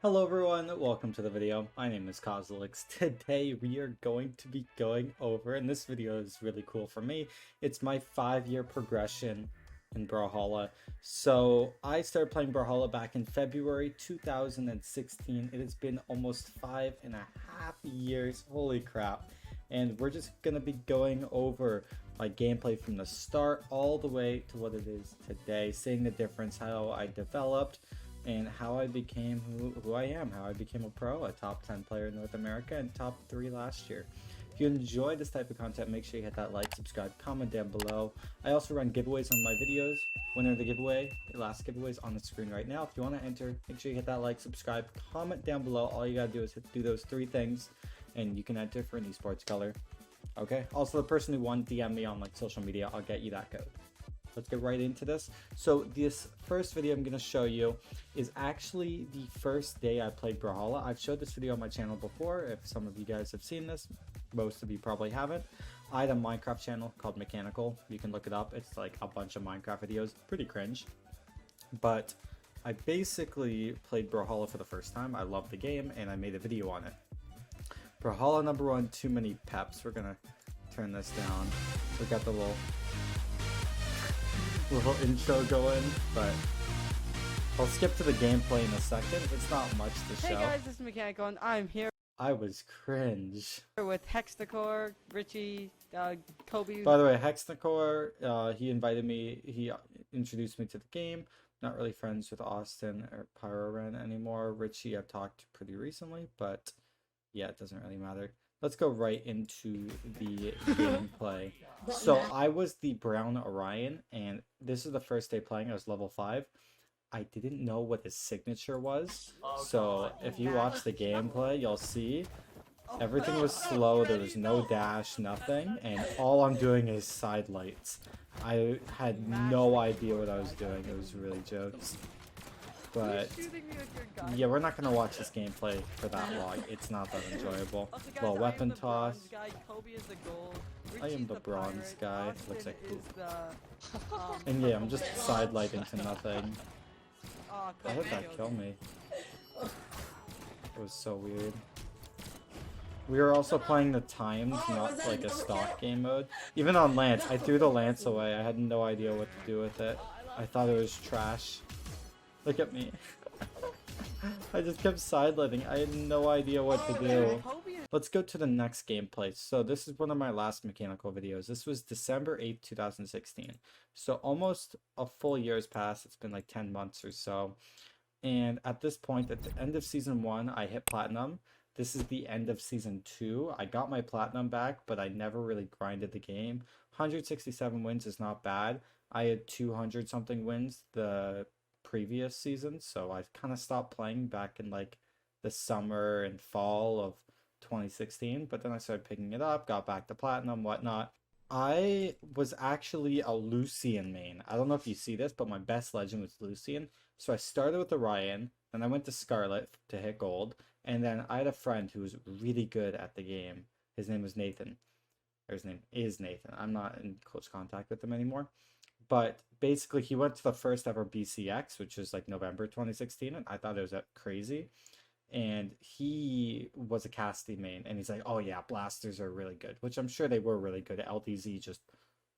Hello everyone, welcome to the video. My name is Cosolix. Today we are going to be going over, and this video is really cool for me, it's my 5-year progression in Brawlhalla. So I started playing Brawlhalla back in February 2016. It has been almost 5.5 years, holy crap. And we're just going to be going over my gameplay from the start all the way to what it is today, seeing the difference, how I developed, and how I became who I am, how I became a pro, a top 10 player in North America, and top 3 last year. If you enjoy this type of content, make sure you hit that like, subscribe, comment down below. I also run giveaways on my videos. Winner of the giveaway, the last giveaway is on the screen right now. If you want to enter, make sure you hit that like, subscribe, comment down below. All you gotta do is do those 3 things, and you can enter for an esports color. Okay, also the person who won, DM me on like social media, I'll get you that code. Let's get right into this. So this first video I'm going to show you is actually the first day I played Brawlhalla. I've showed this video on my channel before. If some of you guys have seen this, most of you probably haven't. I had a Minecraft channel called Mechanical. You can look it up. It's like a bunch of Minecraft videos. Pretty cringe. But I basically played Brawlhalla for the first time. I love the game and I made a video on it. Brawlhalla number 1, too many peps. We're going to turn this down. We got the little intro going, but I'll skip to the gameplay in a second. It's not much to show. Hey guys, this is Mechanical, and I'm here I was cringe. with Hextacor, Richie, Kobe. By the way, Hextacor, he invited me, he introduced me to the game. Not really friends with Austin or Pyroren anymore. Richie I've talked to pretty recently, but yeah, it doesn't really matter. Let's go right into the gameplay. So I was the Brown Orion, and this is the first day playing. I was level 5. I didn't know what his signature was. So if you watch the gameplay, you'll see everything was slow. There was no dash, nothing. And all I'm doing is side lights. I had no idea what I was doing. It was really jokes. But yeah, we're not gonna watch this gameplay for that long. It's not that enjoyable. Well, weapon toss. I am the bronze guy. Looks like poop. And yeah, I'm just side lighting to nothing. How did that kill me? It was so weird. We were also playing the timed, not like a stock game mode. Even on Lance, I threw the Lance away. I had no idea what to do with it. I thought it was trash. Look at me. I just kept sidelighting. I had no idea what to do. Let's go to the next gameplay. So this is one of my last Mechanical videos. This was December 8th, 2016. So almost a full year has passed. It's been like 10 months or so. And at this point, at the end of Season 1, I hit Platinum. This is the end of Season 2. I got my Platinum back, but I never really grinded the game. 167 wins is not bad. I had 200 something wins the previous season, so I kind of stopped playing back in like the summer and fall of 2016, but then I started picking it up, got back to Platinum, whatnot. I was actually a Lucian main. I don't know if you see this, but my best legend was Lucian. So I started with Orion, then I went to Scarlet to hit gold, and then I had a friend who was really good at the game. His name was Nathan. Or his name is Nathan. I'm not in close contact with him anymore. But basically, he went to the first ever BCX, which was like November 2016, and I thought it was crazy. And he was a Cassidy main, and he's like, "Oh yeah, blasters are really good," which I'm sure they were really good. LDZ just,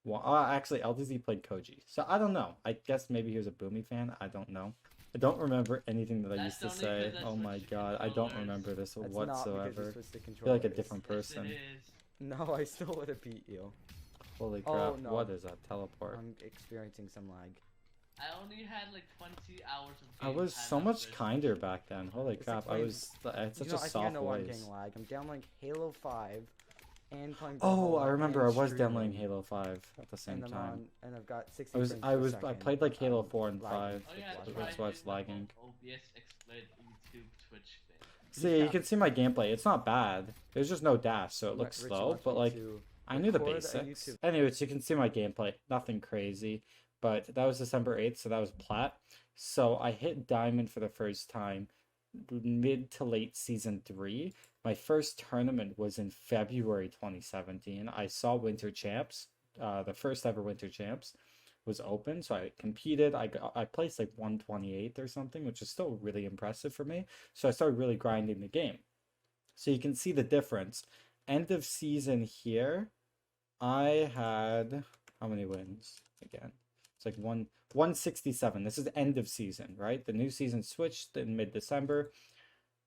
well, actually, LDZ played Koji, so I don't know. I guess maybe he was a Boomy fan. I don't know. I don't remember anything that I used to say. Oh my god, I don't remember this whatsoever. I feel like a different person. No, I still would have beat you. Holy crap, no. What is that? Teleport. I'm experiencing some lag. I only had like 20 hours of I was so much kinder back then. Holy crap, like I was had such a soft I know I'm voice. getting lag. I'm downloading Halo 5 and playing Oh, Brawlhalla I remember I was streaming. downloading Halo 5 at the same and time. And I've got 60 I played like Halo 4 and 5. Oh, yeah, That's why it's lagging. OBS explained YouTube Twitch thing. See, you can see my gameplay. It's not bad. There's just no dash, so it looks slow, but like I knew the basics. Anyways, you can see my gameplay. Nothing crazy. But that was December 8th, so that was Plat. So I hit Diamond for the first time mid to late Season 3. My first tournament was in February 2017. I saw Winter Champs, the first ever Winter Champs, was open, so I competed. I placed like 128th or something, which is still really impressive for me. So I started really grinding the game. So you can see the difference. End of season here, I had how many wins again? It's like 167. This is end of season, right? The new season switched in mid-December.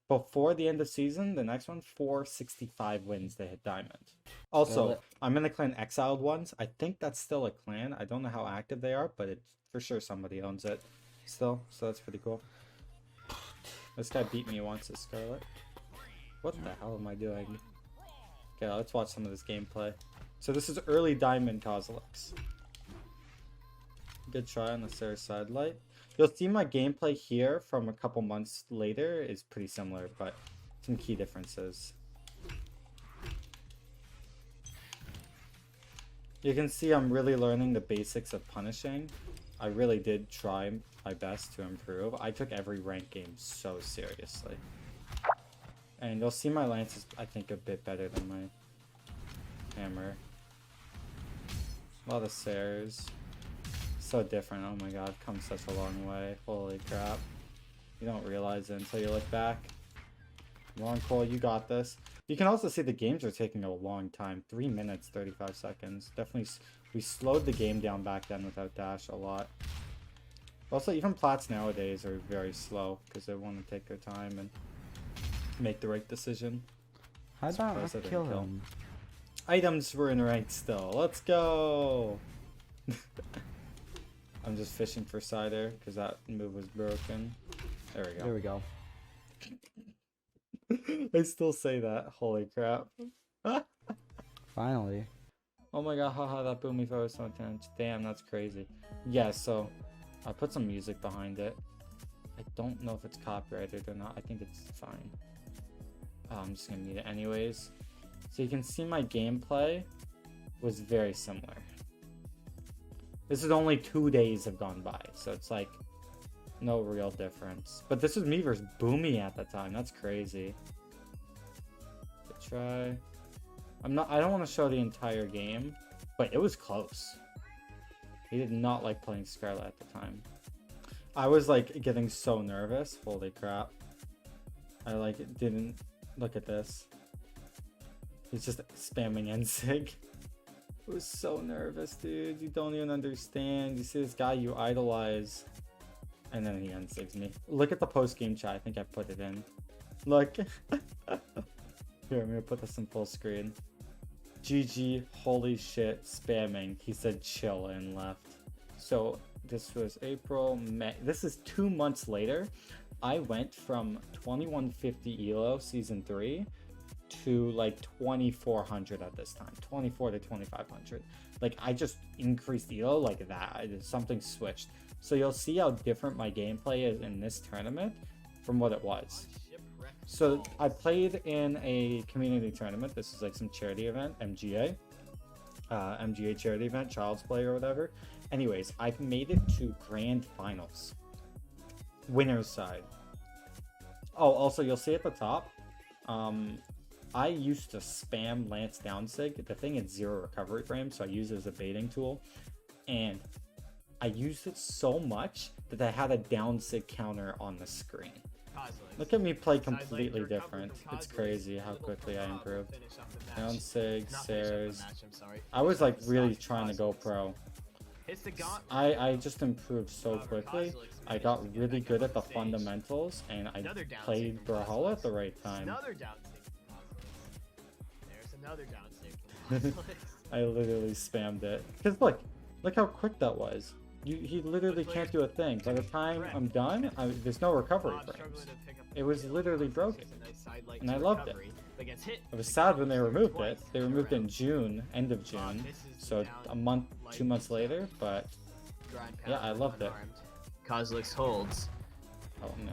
Before the end of season, the next one, 465 wins. They hit diamond. Also, I'm in the clan Exiled Ones. I think that's still a clan. I don't know how active they are, but it's for sure somebody owns it still. So that's pretty cool. This guy beat me once at Scarlet. What the hell am I doing? Okay, let's watch some of this gameplay. So this is early diamond Cosolix. Good try on the Sarah sidelight. You'll see my gameplay here from a couple months later is pretty similar, but some key differences. You can see I'm really learning the basics of punishing. I really did try my best to improve. I took every ranked game so seriously. And you'll see my lance is, I think, a bit better than my hammer. A lot of Sares. So different. Oh my god, I've come such a long way. Holy crap. You don't realize it until you look back. Come on, Cole, you got this. You can also see the games are taking a long time. 3 minutes, 35 seconds. Definitely, we slowed the game down back then without dash a lot. Also, even plats nowadays are very slow because they want to take their time and make the right decision. How about I kill him? Items were in ranked still. Let's go! I'm just fishing for cider because that move was broken. There we go. There we go. I still say that. Holy crap. Finally. Oh my god, haha, that boomy photo was so intense. Damn, that's crazy. Yeah, so I put some music behind it. I don't know if it's copyrighted or not. I think it's fine. I'm just gonna need it anyways. So you can see my gameplay was very similar. This is only 2 days have gone by, so it's like no real difference. But this was me versus Boomy at the time. That's crazy. Good try. I don't want to show the entire game, but it was close. He did not like playing Scarlet at the time. I was like getting so nervous. Holy crap. I like didn't look at this. He's just spamming NSIG. I was so nervous, dude. You don't even understand. You see this guy you idolize. And then he unsigs me. Look at the post-game chat. I think I put it in. Look. Here, I'm gonna put this in full screen. GG, holy shit, spamming. He said chill and left. So this was April, May. This is 2 months later. I went from 2150 ELO season 3 to like 2400 at this time. 24 to 2500. Like I just increased ELO like that. Something switched. So you'll see how different my gameplay is in this tournament from what it was. So I played in a community tournament. This is like some charity event, MGA. MGA charity event, Child's Play or whatever. Anyways, I've made it to grand finals. Winner's side. Oh, also you'll see at the top, I used to spam Lance downsig. The thing is 0 recovery frames, so I use it as a baiting tool. And I used it so much that I had a downsig counter on the screen. Look at me play completely different. It's crazy how quickly I improved. Downsig, Sares. I was like really trying to go pro. I just improved so quickly. I got really good at the fundamentals and I played Brawlhalla at the right time. I literally spammed it. Because look how quick that was. He literally can't do a thing. By the time I'm done, there's no recovery frames. It was literally broken. And I loved it. I was sad when they removed it. They removed it in June, end of June. So a month, 2 months later, but yeah, I loved it. Cosolix holds. Oh no,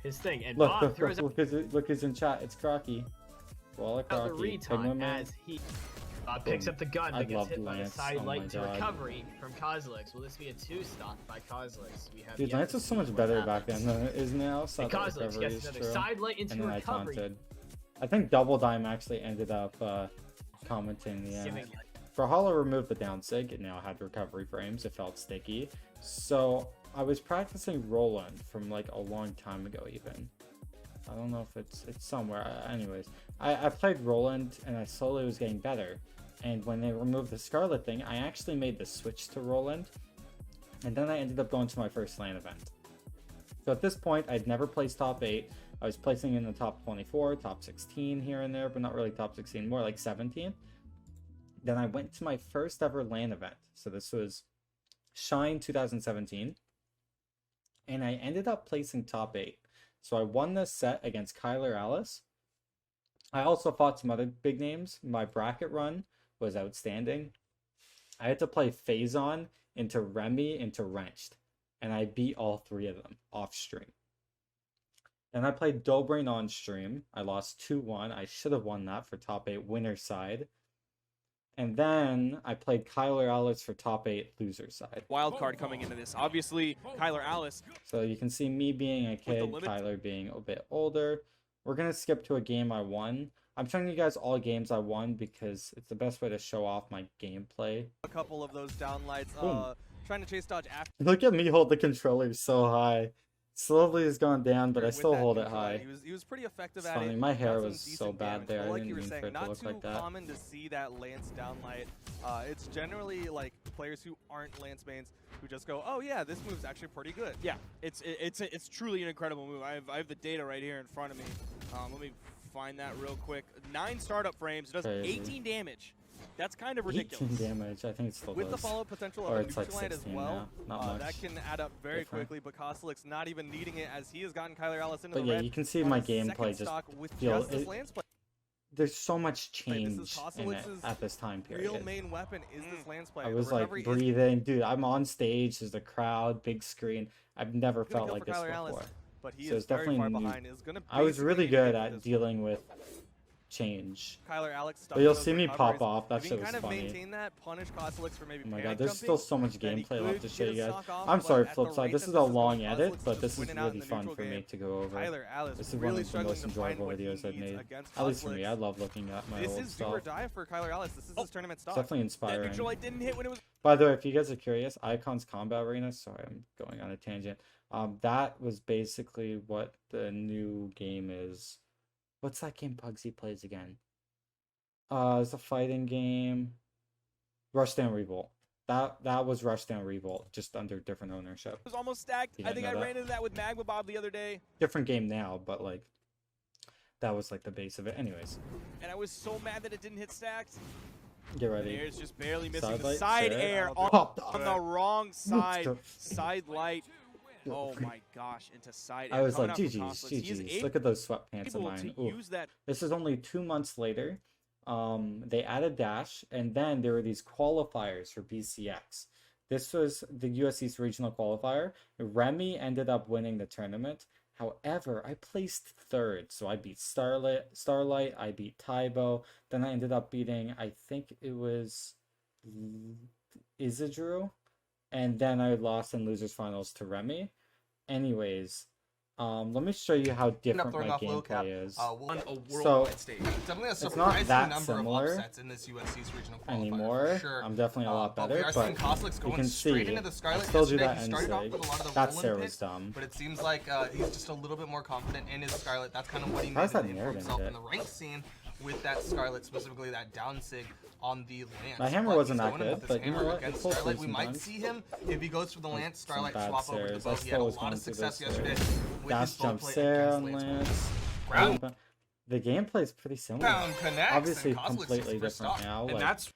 His thing. And look who's in chat. It's Crocky. Walla Crocky. As he picks up the gun but gets hit by a side light to recovery from Cosolix. Will this be a 2-stop by Cosolix? Dude, Lance was so much better back then than it is now. Cosolix gets another side light into recovery. I think Double Dime actually ended up commenting the end. Brawlhalla removed the down sig. It now had recovery frames. It felt sticky. So I was practicing Roland from like a long time ago even. I don't know if it's somewhere. Anyways, I played Roland and I slowly was getting better. And when they removed the Scarlet thing, I actually made the switch to Roland. And then I ended up going to my first LAN event. So at this point, I'd never placed top 8. I was placing in the top 24, top 16 here and there, but not really top 16, more like 17. Then I went to my first ever LAN event. So this was Shine 2017. And I ended up placing top 8. So I won this set against Kyler Alice. I also fought some other big names. My bracket run was outstanding. I had to play Phazon into Remy into Wrenched. And I beat all 3 of them off stream. Then I played Dobrain on stream. I lost 2-1. I should have won that for top 8 winner side. And then I played Kyler Alice for top 8 loser side. Wild card coming into this. Obviously, Kyler Alice. So you can see me being a kid, Kyler being a bit older. We're going to skip to a game I won. I'm showing you guys all games I won because it's the best way to show off my gameplay. A couple of those downlights. Trying to chase dodge after. Look at me hold the controller so high. Slowly has gone down, but I still hold it high. He was pretty effective It's at funny. it. My hair Got some was so decent bad damage, there. but I like didn't you were mean saying, for it to not look too like that. common to see that Lance downlight. It's generally like players who aren't Lance mains who just go, oh yeah, this move's actually pretty good. Yeah, it's truly an incredible move. I have the data right here in front of me. Let me find that real quick. 9 startup frames, does Crazy. 18 damage. That's kind of ridiculous. 18 damage. I think it still With the does. follow-up potential Or of a it's like neutral land as 16 well, now. Not much that can add up very different. quickly, but Cosolix not even needing it as he has gotten Kyler Alice into But the yeah, red you can see on my a second gameplay just stock with feel just this it, Lance play. there's so much This is change in it Cosolix's at this time period. Real main weapon is this Lance play. I The was like recovery is breathing, dude. I'm on stage. There's a crowd, big screen. I've never gonna felt kill like for this Kyler before. Alice, but he So is it's very definitely far new. behind. Is gonna I was really basically good inhibit at this dealing with change. Kyler Alex stuff But you'll those see me recoveries. pop off. That If shit you was can kind of funny. maintain that, punish Cosolix for maybe Oh my panic god, there's jumping, still so much then he gameplay left could to show get you a guys. stock off, I'm but sorry, at the Flipside. rate This that is this a is long going, edit, Cosolix but just this is winning out in really the fun neutral for me game. to go over. Kyler Alice This is one really of the struggling most to find enjoyable what he videos I've needs made. against At least for me, Cosolix. I love looking at my This old is do or stuff. die for Kyler Alice. This is his tournament It's stock. definitely That inspiring. neutral light didn't hit when it was. By the way, if you guys are curious, Icon's Combat Arena, sorry, I'm going on a tangent. That was basically what the new game is. What's that game Pugsy plays again? It's a fighting game. Rushdown Revolt. That was Rushdown Revolt, just under different ownership. It was almost stacked. You I didn't think I know that? ran into that with Magma Bob the other day, Different game now, but like that was like the base of it. Anyways, and I was so mad that it didn't hit stacked. get And ready. Air's just barely missing Side the light, side sir. air Pop on the wrong side. the- Side light. Oh my gosh, into side air. I was coming like, out from GG's, Cosolix. He is GG's. Look at those sweatpants of able mine. to Ooh. use that. This is only 2 months later. They added Dash, and then there were these qualifiers for BCX. This was the US East Regional Qualifier. Remy ended up winning the tournament. However, I placed 3rd, so I beat Starlight, I beat Tybo, then I ended up beating, I think it was Isidru, and then I lost in losers finals to Remy. Anyways, let me show you how different my gameplay is. Won a worldwide So, stage. Definitely a not surprising that number similar of upsets in this USC's regional qualifier. Anymore. For sure. I'm definitely a lot But better, we are but seeing Cosolix you going can straight see into the I Scarlet still do yesterday. that He end started off sig. with a lot of the That Roland Sarah was picks, dumb. but it seems like he's just a little bit more confident in his Scarlet. That's kind of what he How's made that a name for narrative himself hit? in the ranked scene with that Scarlet, specifically that down sig on the Lance. My hammer But wasn't he's that going in good, with this but you know hammer what? against It pulls Starlight. through We might sometimes. see him if he goes for the Lance, Some Starlight bad swap over to Sarahs. the I bow. He had still a was lot going of through success this, yesterday with Dash his bow jump play Sarah on against Lance. Ground The gameplay is pretty similar. pound connects, Obviously and Cosolix is completely first different off. now. And Like, that's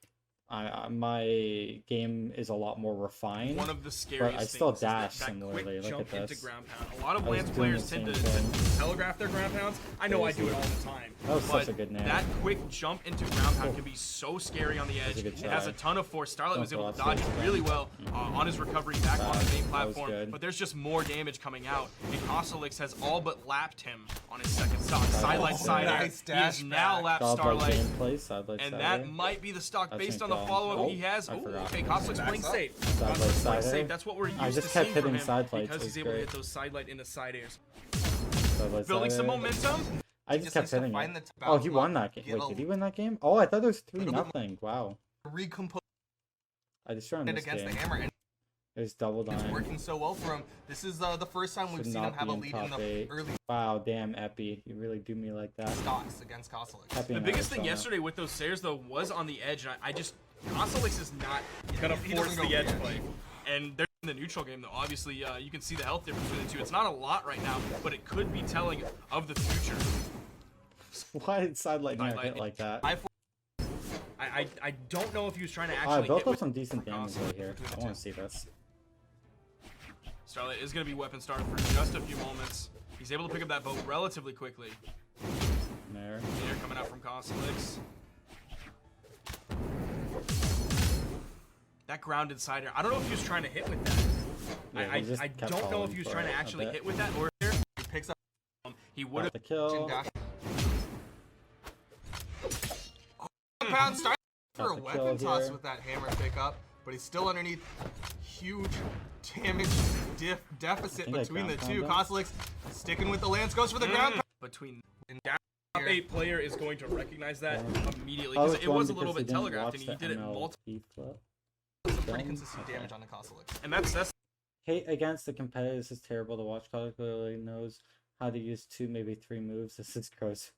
my game is a lot more refined. one of the scariest I still things. is that- dash that similarly, quick look jump at into this. ground pound. A lot of I was Lance doing players the tend same to thing. telegraph their ground pounds. I know I do it all the time. That was but such a good nail. that quick jump into ground pound can be so scary on the was edge. a good It has try. a ton of force. Starlight Don't was able to go dodge outside it really again. well on his recovery back on the main That was platform. good. But there's just more damage coming out. And Cosolix has all but lapped him on his second stock. Sideline side air. nice He has dash now back. lapped Godlike Starlight. gameplay, sidelight And side that air. might be the stock That's based on the incredible. follow-up he Oh, has. I Ooh, forgot. okay, Cosolix playing up. safe. Sidelight Cosolix side playing air. safe. That's what we're used I to just seeing kept from hitting him side lights, because it he's was able to great. hit those side light into side airs. Sidelight Building side some air. momentum. I just Just kept needs to hitting find it. the Oh, he bounce won block, that game. get Wait, a did he win that game? Oh, I thought it was little bit 3-0. Wow. recompose I just run it this against game. the hammer, and There's double it's dime. working so well for him. This is the first time we've Should seen him not have a be in lead in top the 8. early Wow, damn Epi, you really do me like that. stocks against Cosolix. Epi The and biggest thing Arizona. yesterday with those Sayers though was on the edge, and I just Cosolix is not gonna he force doesn't go the edge for the play. And they're in the neutral game though. Obviously, you can see the health difference between the two. It's not a lot right now, but it could be telling of the future. Why did Sidelight never Sidelight- hit like that? I don't know if he was trying to I actually built hit up with some decent damage Cosolix right here. between I the want two. to see this. Starlight is going to be weapon starved for just a few moments. He's able to pick up that boat relatively quickly. There. They're coming out from Cosolix. That grounded side air. I don't know if he was trying to hit with that. Yeah, he just I kept don't know if falling he was for trying to it a actually bit. hit with that, or He picks up he would have. Got the kill. dash. Pound start for a Got the weapon kill toss here. with that hammer pickup, but he's still underneath. Huge damage deficit think I between the ground two. pound Cosolix sticking with the lance, goes for the ground pound. Between And top here. 8 player is going to recognize that immediately I because it was a won little bit because he didn't telegraphed, and watch he did it the multiple. MLB flip. Some pretty Done? consistent Okay. damage on the Cosolix. And that's Hate against the competitors is terrible to watch. Connor clearly knows how to use 2, maybe 3 moves. This is gross.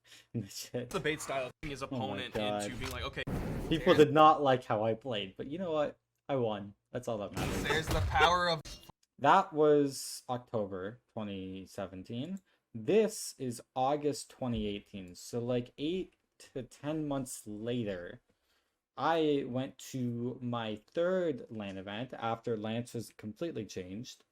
Shit. the bait style of his opponent God. into being like, okay, People did not like how I played, but you know what? I won. That's all that matters. There's the power of That was October 2017. This is August 2018. So like 8 to 10 months later, I went to my 3rd LAN event after Lance was completely changed.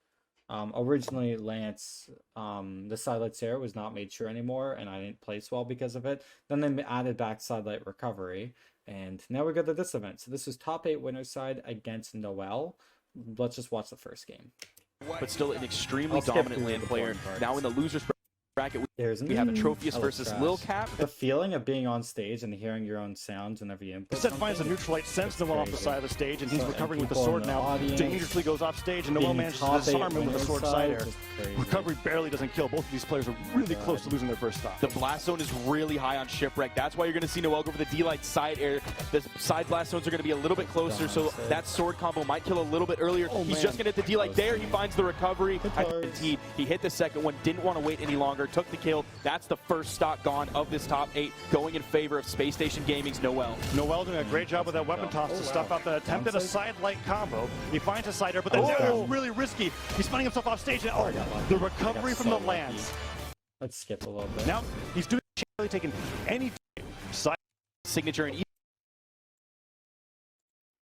Originally, Lance, the Sidelight Sarah was not made sure anymore, and I didn't place well because of it. Then they added back Sidelight Recovery, and now we go to this event. So this is top 8 winners side against Noel. Let's just watch the first game. But still an extremely I'll skip dominant through lane the player. boring parts. Now in the losers bracket, There's we have a me. Trophius I look versus trash. Lil Cap. The feeling of being on stage and hearing your own sounds whenever you input Set finds a something, Neutralite, sends it's Noel off the crazy. side of the stage, and he's So- and recovering with the people in sword the now. audience Dangerously goes off stage, and Noel being manages to top 8 disarm him with a winners sword side, side air. just crazy. Recovery barely doesn't kill. Both of these players are really God. close to losing their first stock. The blast zone is really high on Shipwreck. That's why you're going to see Noel go for the D-Light side air. The side blast zones are going to be a little bit closer, so that sword combo might kill a little bit earlier. Oh, He's man. just going to hit the D-Light there. He finds the recovery. Guitars. Indeed, he hit the second one, didn't want to wait any longer, took the kill. That's the first stock gone of this top 8, going in favor of Space Station Gaming's Noel. Noel doing a great job with that weapon toss to stuff out that attempt at a side light combo. He finds a side air, but that's really risky. He's finding himself off stage, and I got lucky. the I recovery got from so the lucky. lance. Let's skip a little bit. Now he's doing really taking any side. Signature and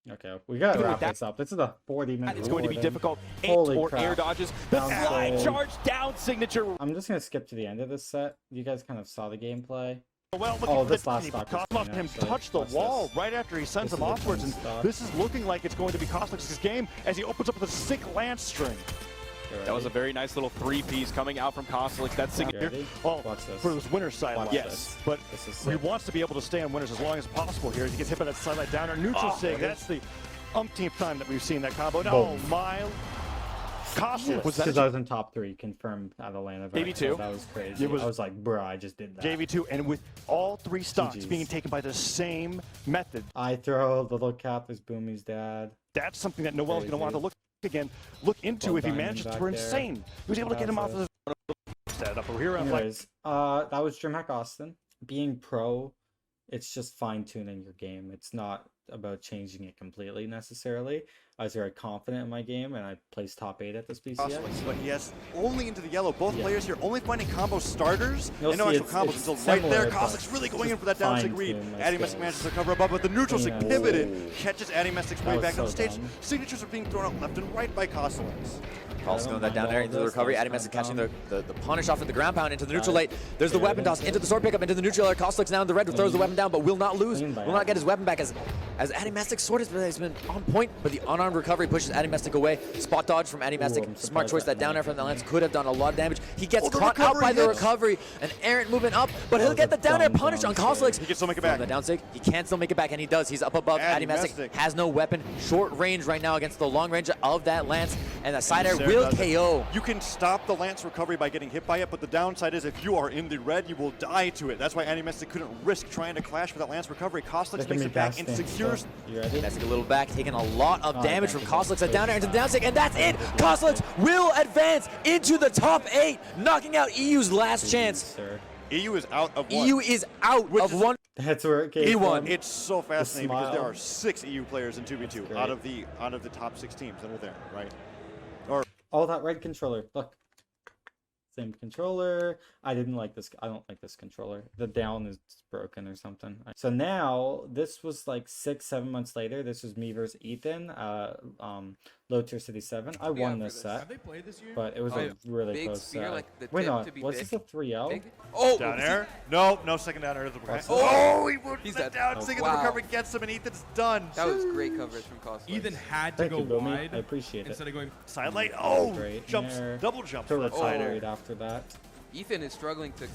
Okay, we gotta Even wrap with this up. This is a 40-minute it's going to be recording. difficult. Holy Or crap. air dodges. The Down fly side. charge down Signature. I'm just gonna skip to the end of this set. You guys kind of saw the gameplay. Well, looking Oh, for this the last he stock was caught clean, him actually. touch the Watch wall this. right after he sends This him is a offwards, clean and stock. this is looking like it's going to be Cosolix's game as he opens up with a sick lance string. That was a very nice little 3-piece coming out from Cosolix. That's You Signature. ready? Oh, Watch this. for his winner's side Watch line. this. Yes. But This is he sick. wants to be able to stay on winners as long as possible here. As he gets hit by that sidelight downer. Neutral sig. ready? That's the umpteenth time that we've seen that combo. No, Boom. my Cosolix. Was that Because I was in top 3, confirmed at Atlanta event. JV2? So that was crazy. It was- I was like, bruh, I just did that. JV2, and with all 3 stocks GGs. being taken by the same method, I throw, little cap is Boomy's dad. that's something that Noel's going to want to look into Well, if he diamond manages to back turn there. insane. He was able to get him off of the set it up over here. I'm like, Anyways, that was DreamHack Austin. Being pro, it's just fine-tuning your game. It's not about changing it completely necessarily. I was very confident in my game, and I placed top 8 at this BCS. But yes, only into the yellow. Both Yeah. players here only finding combo starters You'll and no see actual it's combos until right similar, there. but Cosolix really going in just for that down sig read. fine-tune my Addy Mestic skills. manages to cover above, but the neutral sig Clean pivoted, catches Addy Mestic's way was back on the so stage. dumb. Signatures are being thrown out left and right by Cosolix. Also going that down air into the recovery. Addy Mestic catching the punish off of the ground pound into the neutral Got late. it. There's the There weapon it toss is. into the sword pickup into the neutral air. Cosolix now in the red throws the weapon down, but will not lose. Clean by Will not Addy. get his weapon back as Addy Mestic's sword has been on point, but the unarmed recovery pushes Addy Mestic away. Spot dodge from Addy I'm Mestic. Smart surprised choice. That that down air from the lance could have done a lot of damage. He gets Oh, the caught out recovery by the hits. recovery. An errant movement up, but he'll was get a the down air dumb punish on down Cosolix. He can still make it From back. the down sig, he can still make it back, and he does. He's up above. Addy Addy Mestic Mestic. has no weapon. Short range right now against the long range of that lance, and the side air Sarah will will does it. KO. You can stop the Lance recovery by getting hit by it, but the downside is if you are in the red, you will die to it. That's why Animestic couldn't risk trying to clash with that Lance recovery. Cosolix makes it back and secures. You ready? Animestic a little back, taking a lot of damage from Cosolix. That down air into the down stick, and that's it. Yeah. Cosolix will advance into the top 8, knocking out EU's last chance. Sir. EU is out of one. EU is out Which of is- one. That's where it came E1. from. It's so fascinating because there smile. are 6 EU players in 2v2 That's out of the top 6 teams that are there, right? Oh, that red controller. Look. Same controller. I didn't like this. I don't like this controller. The down is broken or something. So now, this was like 6-7 months later. This was me versus Ethan. Low tier city 7. I won this set. Have they played this year? But it was a really close set. Wait, no. Was this a 3L? Oh, Down air? No second down air. Oh, he would He's sit dead. down, Oh, Singing wow. the recovery gets him, and Ethan's done. That was great coverage from Cosolix. Ethan had to Thank go you, Boomy. wide I appreciate it. instead of going. Side lane. Oh, Great jumps, air. double jumps To for that side recover air. right after that. Ethan is struggling to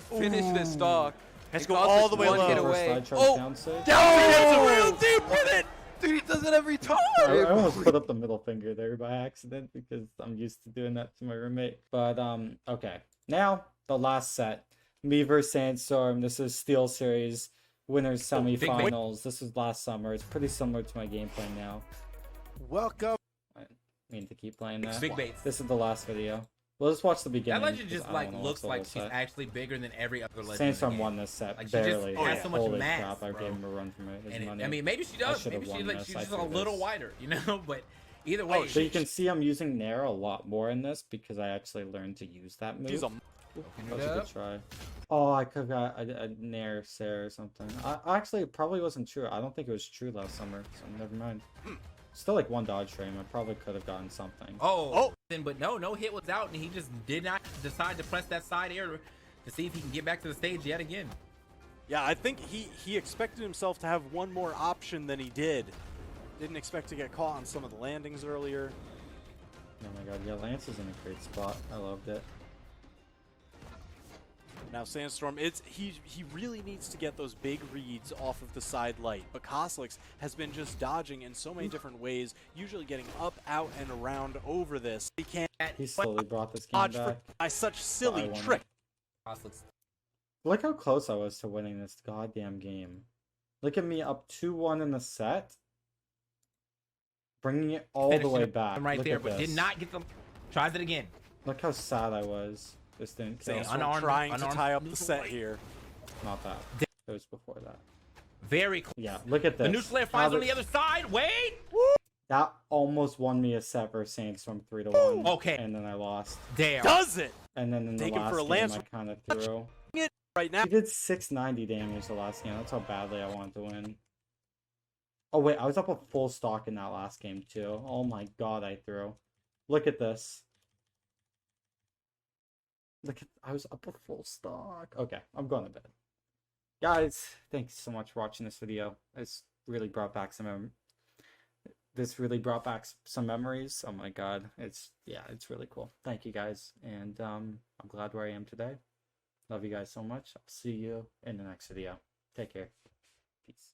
finish this stock. Has to And go all the Cosolix way one low. hit Reverse away. slide charge Oh, down save. That's a real deep with it. dude, he does it every time. I almost put up the middle finger there by accident because I'm used to doing that to my roommate. But okay. Now the last set. Me versus Sandstorm. This is Steel Series winners semifinals. This was last summer. It's pretty similar to my gameplay now. Welcome. I mean to keep playing that. Big baits. This is the last video. Well, let's watch the beginning. That legend 'cause just I like don't wanna looks watch the like whole she's set. actually bigger than every other legend. Sandstorm in the game. won this set Like, she barely. just has so much Holy mass, crap! I bro. gave him a run for his And money. I mean, maybe she I does. should've Maybe won she's this. just I a threw little this. wider, you know. But either way, So you can see I'm using Nair a lot more in this because I actually learned to use that move. That was a good try. Oh, I could have got a Nair Sarah or something. I actually, it probably wasn't true. I don't think it was true last summer, so never mind. Still like one dodge frame. I probably could have gotten something. But no hit was out, and he just did not decide to press that side air to see if he can get back to the stage yet again. Yeah, I think he expected himself to have one more option than he did. Didn't expect to get caught on some of the landings earlier. Oh my god, yeah, Lance is in a great spot. I loved it. Now Sandstorm, he really needs to get those big reads off of the side light, but Cosolix has been just dodging in so many different ways, usually getting up, out, and around over this. He can't. He slowly brought this game back. By such silly won trick. Look how close I was to winning this goddamn game. Look at me up 2-1 in the set. Bringing it all the way back. Right Look there, at but this. did not get them. Tries it again. Look how sad I was. This didn't kill. Sandstorm trying to tie up the set here. Not that. It was before that. Very close. Yeah, look at this. The neutral air finds on the other side. Wait! That almost won me a set versus Sandstorm 3-1. Okay. And then I lost. Damn. Does it? And then in the Taken last for a game, lance. I kind of threw. Right now. He did 690 damage the last game. That's how badly I wanted to win. Oh wait, I was up a full stock in that last game too. Oh my god, I threw. Look at this. Look at, I was up a full stock. Okay, I'm going to bed. Guys, thanks so much for watching this video. It's really brought back some memories. Oh my god, it's really cool. Thank you guys, and I'm glad where I am today. Love you guys so much. I'll see you in the next video. Take care. Peace.